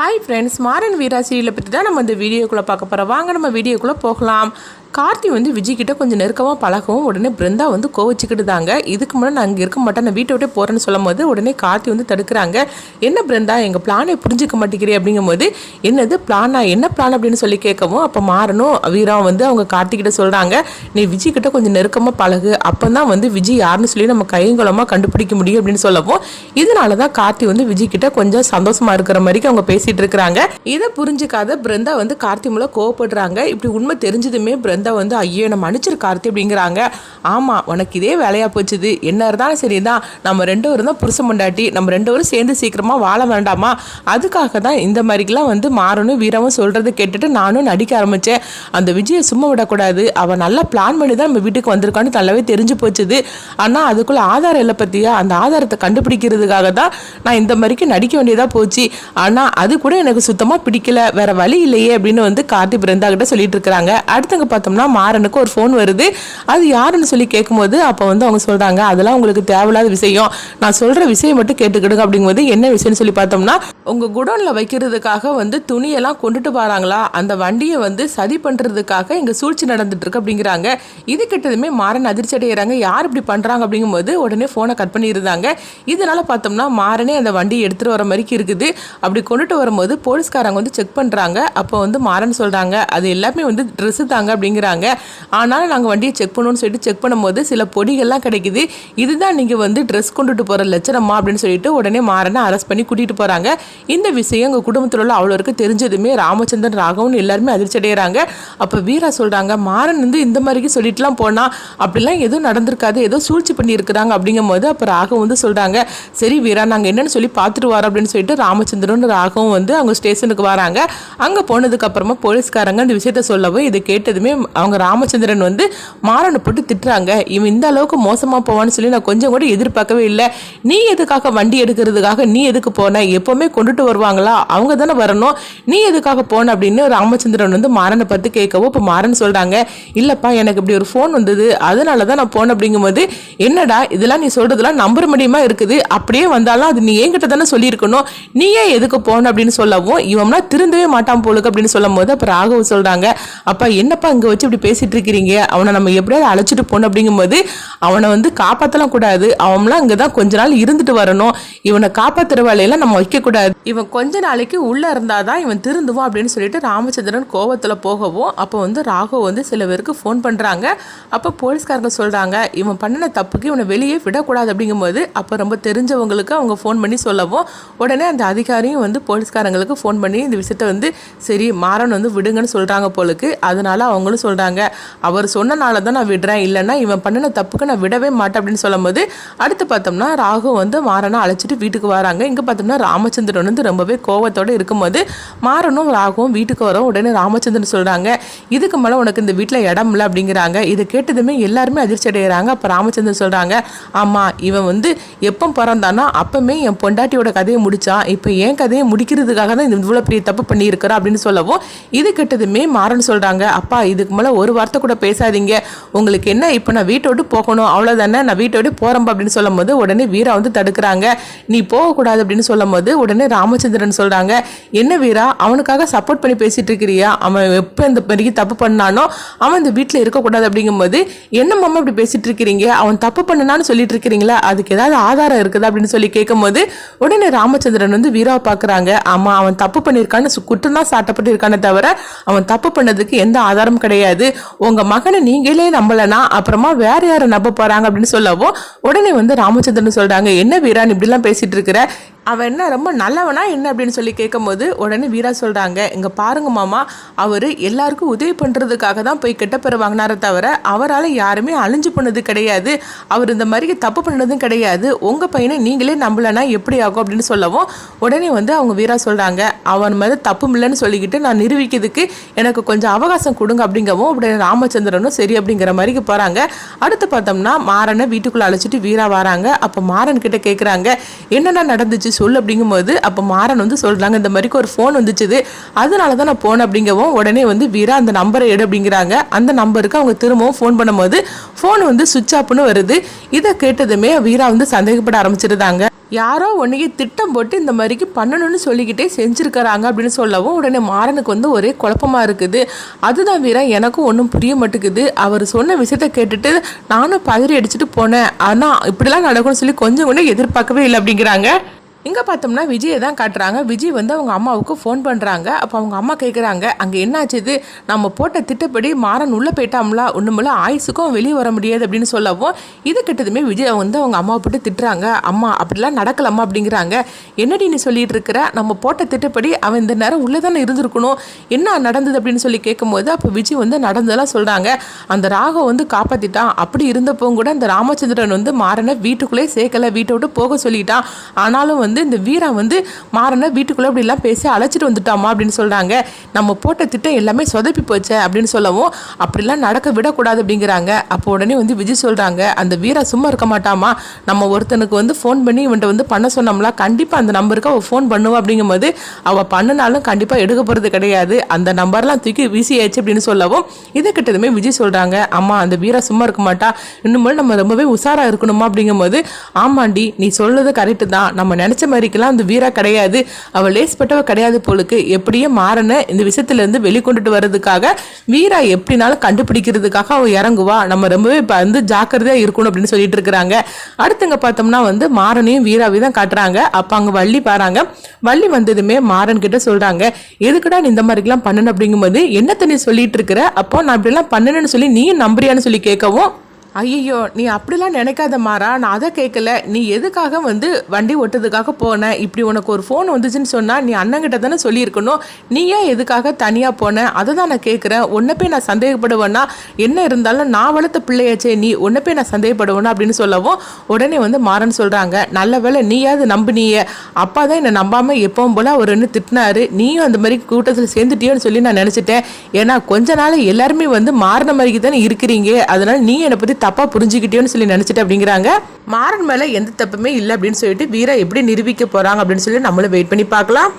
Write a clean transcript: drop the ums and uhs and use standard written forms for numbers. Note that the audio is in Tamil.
ஹாய் ஃப்ரெண்ட்ஸ், மாறன் வீரா சீரியலை பற்றி தான் நம்ம இந்த வீடியோக்குள்ளே பார்க்க போகிறோம். வாங்க நம்ம வீடியோக்குள்ளே போகலாம். கார்த்தி விஜய்கிட்ட கொஞ்சம் நெருக்கமாக பழகவும் உடனே பிருந்தா கோவிச்சுக்கிட்டு தாங்க. இதுக்கு முன்னாடி நான் அங்கே இருக்க மாட்டேன், நான் வீட்டை விட்டே போகிறேன்னு சொல்லும் போது உடனே கார்த்தி தடுக்கிறாங்க. என்ன பிருந்தா, எங்கள் பிளானை புரிஞ்சிக்க மாட்டேங்கிறே அப்படிங்கும் போது என்னது பிளானா, என்ன பிளான் அப்படின்னு சொல்லி கேட்கவும் அப்போ மாறனும் வீரா அவங்க கார்த்திகிட்ட சொல்கிறாங்க, நீ விஜய்கிட்ட கொஞ்சம் நெருக்கமாக பழகு, அப்போ தான் விஜய் யாருன்னு சொல்லி நம்ம கையங்குளமாக கண்டுபிடிக்க முடியும் அப்படின்னு சொல்லவும் இதனால தான் கார்த்தி விஜய்கிட்ட கொஞ்சம் சந்தோஷமாக இருக்கிற மாதிரி அவங்க பேசிகிட்டு இருக்கிறாங்க. இதை புரிஞ்சுக்காத பிருந்தா கார்த்தி மூலம் கோவப்படுறாங்க. இப்படி உண்மை தெரிஞ்சதுமே பிருந்தா ஐயோ நம்ம மன்னிச்சிரு கார்த்தி அப்படிங்கிறாங்க. ஆமாம், உனக்கு இதே வேலையாக போச்சுது, என்ன இருந்தாலும் சரிதான், நம்ம ரெண்டு பேரும் தான் புருஷ முண்டாட்டி, நம்ம ரெண்டு பேரும் சேர்ந்து சீக்கிரமாக வாழ வேண்டாமா, அதுக்காக தான் இந்த மாதிரிலாம் மாறணும் வீரமும் சொல்கிறத கேட்டுட்டு நானும் நடிக்க ஆரம்பித்தேன். அந்த விஜயை சும்மா விடக்கூடாது, அவன் நல்லா பிளான் பண்ணி தான் நம்ம வீட்டுக்கு வந்திருக்கான்னு நல்லாவே தெரிஞ்சு போச்சுது. ஆனால் அதுக்குள்ளே ஆதாரம் இல்லை பற்றியா, அந்த ஆதாரத்தை கண்டுபிடிக்கிறதுக்காக தான் நான் இந்த மாதிரிக்கு நடிக்க வேண்டியதாக போச்சு. ஆனால் அது கூட எனக்கு சுத்தமாக பிடிக்கல, வேற வழி இல்லையே அப்படின்னு கார்த்தி பிருந்தா கிட்ட சொல்லிட்டு இருக்கிறாங்க. அடுத்தவங்க பார்த்தோம்னா மாறனுக்கு ஒரு ஃபோன் வருது. அது யாருன்னு சொல்லி கேட்கும்போது அப்போ அவங்க சொல்றாங்க, அதெல்லாம் உங்களுக்கு தேவையில்லாத விஷயம், நான் சொல்ற விஷயம் மட்டும் கேட்டுக்கிடுங்க அப்படிங்கும்போது என்ன விஷயம்னு சொல்லி பார்த்தோம்னா, உங்க குடோன்ல வைக்கிறதுக்காக துணியெல்லாம் கொண்டுட்டு வராங்களா, அந்த வண்டியை சதி பண்றதுக்காக இங்க சூழ்ச்சி நடந்துட்டு இருக்கு அப்படிங்கிறாங்க. இது கிட்டதுமே மாறன் அதிர்ச்சி அடைகிறாங்க. யார் இப்படி பண்றாங்க அப்படிங்கும்போது உடனே போனை கட் பண்ணியிருந்தாங்க. இதனால பார்த்தோம்னா மாறனே அந்த வண்டியை எடுத்துட்டு வர மாதிரி இருக்குது. அப்படி கொண்டுட்டு வரும்போது போலீஸ்காரங்க செக் பண்றாங்க. அப்போ மாறன் சொல்றாங்க, அது எல்லாமே ட்ரெஸ் தாங்க அப்படிங்கிறாங்க. ஆனாலும் நாங்கள் வண்டியை செக் பண்ணுவோம்னு சொல்லிட்டு செக் பண்ணும்போது சில பொடிகள்லாம் கிடைக்குது, இதுதான் நீங்கள் ட்ரெஸ் கொண்டுட்டு போகிற லட்சணமா அப்படின்னு சொல்லிட்டு உடனே மாறனை அரெஸ்ட் பண்ணி கூட்டிகிட்டு போகிறாங்க. இந்த விஷயம் எங்கள் குடும்பத்தில் உள்ள அவ்வளோருக்கு தெரிஞ்சதுமே ராமச்சந்திரன் ராகவும் எல்லாருமே அதிர்ச்சி அடைகிறாங்க. அப்போ வீரா சொல்கிறாங்க, மாறன் இந்த மாதிரி சொல்லிட்டுலாம் போனால் அப்படிலாம் எதுவும் நடந்திருக்காது, ஏதோ சூழ்ச்சி பண்ணி இருக்கிறாங்க அப்படிங்கும் போது அப்போ ராகவும் சொல்கிறாங்க, சரி வீரா நாங்கள் என்னென்னு சொல்லி பார்த்துட்டு வரோம் அப்படின்னு சொல்லிட்டு ராமச்சந்திரன் ராகவும் அவங்க ஸ்டேஷனுக்கு வராங்க. அங்கே போனதுக்கு அப்புறமா போலீஸ்காரங்க அந்த விஷயத்த சொல்லவும் இதை கேட்டதுமே அவங்க ராமச்சந்திரன் மாறனை போட்டு திட்டுறாங்க. இவன் இந்த அளவுக்கு மோசமா போவான்னு சொல்லி நான் கொஞ்சம் கூட எதிர்பார்க்கவே இல்லை. நீ எதுக்காக வண்டி எடுக்கிறதுக்காக நீ எதுக்கு போன, எப்பவுமே கொண்டுட்டு வருவாங்களா, அவங்க தானே வரணும், நீ எதுக்காக போன அப்படின்னு ராமச்சந்திரன் மாறனை பார்த்து கேட்கவும் இப்போ மாறன் சொல்றாங்க, இல்லப்பா எனக்கு இப்படி ஒரு ஃபோன் வந்தது, அதனாலதான் நான் போனேன் அப்படிங்கும்போது, என்னடா இதெல்லாம் நீ சொல்றதுலாம் நம்புற முடியுமா இருக்குது, அப்படியே வந்தாலும் அது நீ என்கிட்ட தானே சொல்லியிருக்கணும், நீயே எதுக்கு போன அப்படின்னு சொல்லவும் இவனா திருந்தவே மாட்டான் போலுக்கு அப்படின்னு சொல்லும் போது அப்ப ராகவ் சொல்றாங்க, அப்பா என்னப்பா இங்க வச்சு இப்படி பேசிட்டு இருக்கிறீங்க, அவனை நம்ம எப்படியாவது அழைச்சிட்டு போகணும் அப்படிங்கும்போது அவனை காப்பாற்றலாம் கூடாது, அவன்லாம் இங்கதான் கொஞ்ச நாள் இருந்துட்டு வரணும், இவனை காப்பாற்றுற வேலையெல்லாம் நம்ம வைக்கக்கூடாது, இவன் கொஞ்ச நாளைக்கு உள்ள இருந்தாதான் இவன் திருந்துவான் அப்படின்னு சொல்லிட்டு ராமச்சந்திரன் கோவத்துல போகவும் அப்போ ராகவ் சில பேருக்கு ஃபோன் பண்றாங்க. அப்போ போலீஸ்காரங்க சொல்றாங்க, இவன் பண்ணின தப்புக்கு இவனை வெளியே விடக்கூடாது அப்படிங்கும்போது அப்போ ரொம்ப தெரிஞ்சவங்களுக்கு அவங்க ஃபோன் பண்ணி சொல்லவும் உடனே அந்த அதிகாரியும் போலீஸ்காரங்களுக்கு ஃபோன் பண்ணி இந்த விஷயத்த சரி மாறன் விடுங்கன்னு சொல்றாங்க போலுக்கு. அதனால அவங்களும் சொல்றாங்க, அவர் சொன்னனால தான் நான் விடுறேன், இல்லைன்னா இவன் பண்ணின தப்புக்கு நான் விடவே மாட்டேன் அப்படின்னு சொல்லும் போது அடுத்து பார்த்தோம்னா ராகு மாறனை அழைச்சிட்டு வீட்டுக்கு வராங்க. இங்கே பார்த்தோம்னா ராமச்சந்திரன் ரொம்பவே கோவத்தோடு இருக்கும்போது மாறனும் ராகுவும் வீட்டுக்கு வரோம். உடனே ராமச்சந்திரன் சொல்கிறாங்க, இதுக்கு மேலே உனக்கு இந்த வீட்டில் இடம் இல்லை அப்படிங்கிறாங்க. இதை கேட்டதுமே எல்லாருமே அதிர்ச்சி அடைகிறாங்க. அப்போ ராமச்சந்திரன் சொல்கிறாங்க, ஆமாம் இவன் எப்போ பிறந்தானா அப்பவுமே என் பொண்டாட்டியோட கதையை முடிச்சான், இப்போ என் கதையை முடிக்கிறதுக்காக தான் இந்த இவ்வளோ பெரிய தப்பு பண்ணியிருக்கிறா அப்படின்னு சொல்லவும் இது கேட்டதுமே மாறன் சொல்கிறாங்க, அப்பா இதுக்கு மேலே ஒரு வார்த்தை கூட பேசாதீங்க, உங்களுக்கு என்ன இப்போ நான் வீட்டை விட்டு போகணும் அவ்வளோதானே, நான் வீட்டை விட்டு போகிறேன் அப்படின்னு சொல்லும் போது உடனே வீரா தடுக்கிறாங்க, நீ போகக்கூடாது அப்படின்னு சொல்லும் போது உடனே ராமச்சந்திரன் சொல்கிறாங்க, என்ன வீரா அவனுக்காக சப்போர்ட் பண்ணி பேசிட்டு இருக்கிறியா, அவன் எப்போ இந்த பெரிய தப்பு பண்ணானோ அவன் இந்த வீட்டில் இருக்கக்கூடாது அப்படிங்கும்போது என்ன மாமா இப்படி பேசிட்டு இருக்கிறீங்க, அவன் தப்பு பண்ணனான்னு சொல்லிட்டு இருக்கிறீங்களா, அதுக்கு ஏதாவது ஆதாரம் இருக்குதா அப்படின்னு சொல்லி கேட்கும் போது உடனே ராமச்சந்திரன் வீராவை பார்க்குறாங்க, ஆமாம் அவன் தப்பு பண்ணியிருக்கான்னு குற்றம் தான் சாட்டப்பட்டு இருக்கானே தவிர அவன் தப்பு பண்ணதுக்கு எந்த ஆதாரம் கிடையாது, உங்க மகனை நீங்களே நம்பலனா அப்புறமா வேற யாரை நம்ப போறாங்க அப்படின்னு சொல்லவும் உடனே ராமச்சந்திரன் சொல்றாங்க, என்ன வீரான் இப்படி எல்லாம் பேசிட்டு இருக்கிற, அவன் என்ன ரொம்ப நல்லவனா என்ன அப்படின்னு சொல்லி கேட்கும்போது உடனே வீரா சொல்கிறாங்க, இங்கே பாருங்க மாமா, அவர் எல்லாருக்கும் உதவி பண்ணுறதுக்காக தான் போய் கெட்ட பேர் வாங்கினாரே தவிர அவரால் யாருமே அழிஞ்சு பண்ணது கிடையாது, அவர் இந்த மாதிரி தப்பு பண்ணதும் கிடையாது, உங்கள் பையனை நீங்களே நம்பலனா எப்படி ஆகும் அப்படின்னு சொல்லவும் உடனே அவங்க வீரா சொல்கிறாங்க, அவன் மேலே தப்பு இல்லைன்னு சொல்லிக்கிட்டு நான் நிரூபிக்கிறதுக்கு எனக்கு கொஞ்சம் அவகாசம் கொடுங்க அப்படிங்கவும் உடனே ராமச்சந்திரனும் சரி அப்படிங்கிற மாதிரி போகிறாங்க. அடுத்து பார்த்தோம்னா மாறனை வீட்டுக்குள்ளே அழைச்சிட்டு வீரா வராங்க. அப்போ மாறன் கிட்ட கேட்குறாங்க, என்னென்ன நடந்துச்சு சொல்லு அப்படிங்கும்போது அப்போ மாறன் சொல்றாங்க, இந்த மாதிரி ஒரு ஃபோன் வந்துச்சு, அதனால தான் நான் போனேன் அப்படிங்கவும் உடனே வீரா அந்த நம்பரை எடு அப்படிங்கிறாங்க. அந்த நம்பருக்கு அவங்க திரும்பவும் ஃபோன் பண்ணும்போது ஃபோன் சுவிட்ச் ஆஃப்னு வருது. இதை கேட்டதுமே வீரா சந்தேகப்பட ஆரம்பிச்சிருந்தாங்க. யாரோ ஒன்றைக்கு திட்டம் போட்டு இந்த மாதிரிக்கு பண்ணணும்னு சொல்லிக்கிட்டே செஞ்சுருக்கிறாங்க அப்படின்னு சொல்லவும் உடனே மாறனுக்கு வந்து ஒரே குழப்பமாக இருக்குது. அதுதான் வீரா எனக்கும் ஒன்றும் புரிய மாட்டேங்குது. அவர் சொன்ன விஷயத்த கேட்டுட்டு நானும் பதறி அடிச்சுட்டு போனேன். ஆனால் இப்படிலாம் நடக்கும்னு சொல்லி கொஞ்சம் கூட எதிர்பார்க்கவே இல்லை அப்படிங்கிறாங்க. இங்கே பார்த்தோம்னா விஜயை தான் காட்டுறாங்க. விஜய் வந்து அவங்க அம்மாவுக்கு ஃபோன் பண்ணுறாங்க. அப்போ அவங்க அம்மா கேட்குறாங்க, அங்கே என்னாச்சுது, நம்ம போட்ட திட்டப்படி மாறன் உள்ளே போயிட்டாம்ல, ஒன்றுமில்ல ஆயுசுக்கும் வெளியே வர முடியாது அப்படின்னு சொல்லவும் இது கிட்டதுமே விஜய் வந்து அவங்க அம்மாவை போட்டு திட்டுறாங்க. அம்மா அப்படிலாம் நடக்கலாமா அப்படிங்கிறாங்க. என்னடி நீ சொல்லிட்டு இருக்கிற, நம்ம போட்ட திட்டப்படி அவன் இந்த நேரம் உள்ளே தானே இருந்திருக்கணும், என்ன நடந்தது அப்படின்னு சொல்லி கேட்கும்போது அப்போ விஜய் வந்து நடந்ததெல்லாம் சொல்கிறாங்க. அந்த ராகம் வந்து காப்பாற்றிட்டான். அப்படி இருந்தப்போ கூட அந்த ராமச்சந்திரன் வந்து மாறனை வீட்டுக்குள்ளே சேர்க்கலை, வீட்டை விட்டு போக சொல்லிட்டான். ஆனாலும் வந்து இந்த வீரா வந்து மாறனை வீட்டுக்குள்ளே அப்படிலாம் பேசி அழைச்சிட்டு வந்துட்டாமா அப்படின்னு சொல்கிறாங்க. நம்ம போட்ட திட்டம் எல்லாமே சொதப்பி போச்சே அப்படின்னு சொல்லவும் அப்படிலாம் நடக்க விடக்கூடாது அப்படிங்கிறாங்க. அப்போ உடனே வந்து விஜய் சொல்கிறாங்க, அந்த வீரா சும்மா இருக்க மாட்டாமா, நம்ம ஒருத்தனுக்கு வந்து ஃபோன் பண்ணி இவன்ட்ட வந்து பண்ண சொன்னோம்ல, கண்டிப்பாக அந்த நம்பருக்கு அவள் ஃபோன் பண்ணுவா அப்படிங்கும்போது அவள் பண்ணினாலும் கண்டிப்பாக எடுக்க போகிறது கிடையாது, அந்த நம்பர்லாம் தூக்கி வீசியாச்சு அப்படின்னு சொல்லவும் இதை கிட்டதுமே விஜய் சொல்கிறாங்க, அம்மா அந்த வீரா சும்மா இருக்க மாட்டா, இன்னும் நம்ம ரொம்பவே உஷாராக இருக்கணுமா அப்படிங்கும்போது ஆமாண்டி நீ சொல்றது கரெக்டு தான், நம்ம நினச்ச மாதிரிக்கெல்லாம் அந்த வீரா கிடையாது, அவள் லேஸ்பட்டவ கிடையாது போலுக்கு, எப்படியே மாறன இந்த விஷயத்துலேருந்து வெளிக்கொண்டுட்டு வர்றதுக்காக வீரா எப்படினாலும் கண்டுபிடிக்கிறதுக்காக அவள் இறங்குவா, நம்ம ரொம்பவே இப்போ வந்து ஜாக்கிரதையாக இருக்கணும் அப்படின்னு சொல்லிட்டு இருக்கிறாங்க. அடுத்தங்க பார்த்தோம்னா வந்து மாறனையும் வீராவையும் தான் காட்டுறாங்க. அப்போ அங்கே வள்ளி பாருங்க, வள்ளி வந்ததுமே மாறன் கிட்ட சொல்கிறாங்க, எதுக்குடா நீ இந்த மாதிரிலாம் பண்ணணும் அப்படிங்கும்போது என்னத்தை நீ சொல்லிட்டு இருக்கிற, அப்போ நான் இப்படிலாம் பண்ணணும்னு சொல்லி நீயும் நம்புறியான்னு சொல்லி கேட்கவும் ஐயோ நீ அப்படிலாம் நினைக்காத மாறா, நான் அதை கேட்கல, நீ எதுக்காக வந்து வண்டி ஓட்டுறதுக்காக போன, இப்படி உனக்கு ஒரு ஃபோன் வந்துச்சுன்னு சொன்னால் நீ அண்ணங்கிட்ட தானே சொல்லியிருக்கணும், நீ ஏன் எதுக்காக தனியாக போன, அதை தான் நான் கேட்குறேன், உன்னை போய் நான் சந்தேகப்படுவேன்னா என்ன இருந்தாலும் நான் வளர்த்த பிள்ளையாச்சே, நீ உன்னை போய் நான் சந்தேகப்படுவேனா அப்படின்னு சொல்லவும் உடனே வந்து மாறன்னு சொல்கிறாங்க, நல்ல வேலை நீயாவது நம்புனியே, அப்பா தான் என்னை நம்பாமல் எப்பவும் போல் அவர் என்ன திட்டினாரு, நீயும் அந்த மாதிரி கூட்டத்தில் சேர்ந்துட்டியோன்னு சொல்லி நான் நினச்சிட்டேன், ஏன்னா கொஞ்ச நாள் எல்லாருமே வந்து மாறின மாதிரிக்கு தானே இருக்கிறீங்க, அதனால் நீ என்னை பற்றி தப்பா புரிஞ்சுக்கிட்டேன்னு சொல்லி நினைச்சிட்டு அப்படிங்கிறாங்க. மாறன் மேல எந்த தப்புமே இல்லை அப்படின்னு சொல்லிட்டு வீரா எப்படி நிரூபிக்க போறாங்க அப்படின்னு சொல்லி நம்மளும் வெயிட் பண்ணி பார்க்கலாம்.